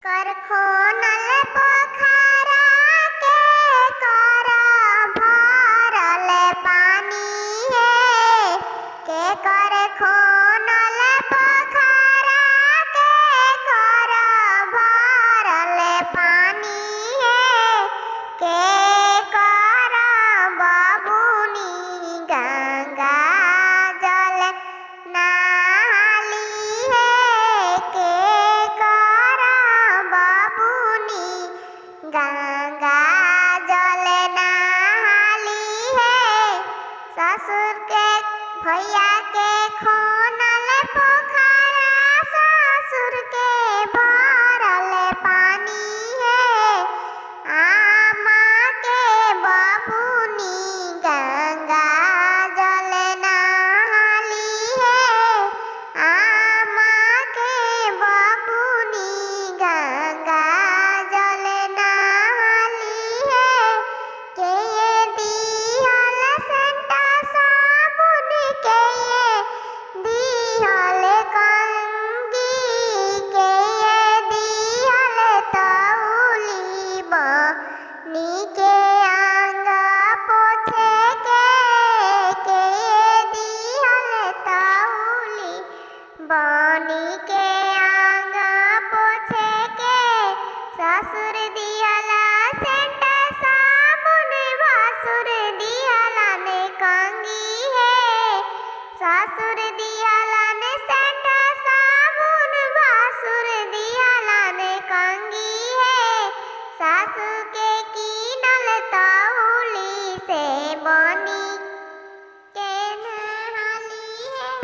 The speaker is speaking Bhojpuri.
करखोनल पोखरा के कर भरल पानी है के करखोनल पोखरा के कर भरल पानी है के कर बबुनी गंगा जल नाली है के कर बबुनी गंगा जल नाली है ससुर के भैया के खोनल पोखरा ससुर के भरल पानी है आमा के बबुनी गंगा जल नाली है आमा के बबुनी गंगा जल नाली है के दिहल सेंटा साबुन के दिहल कंगी के दिहल तौली बनी के अंग पोछे के दिहल तौली बनी के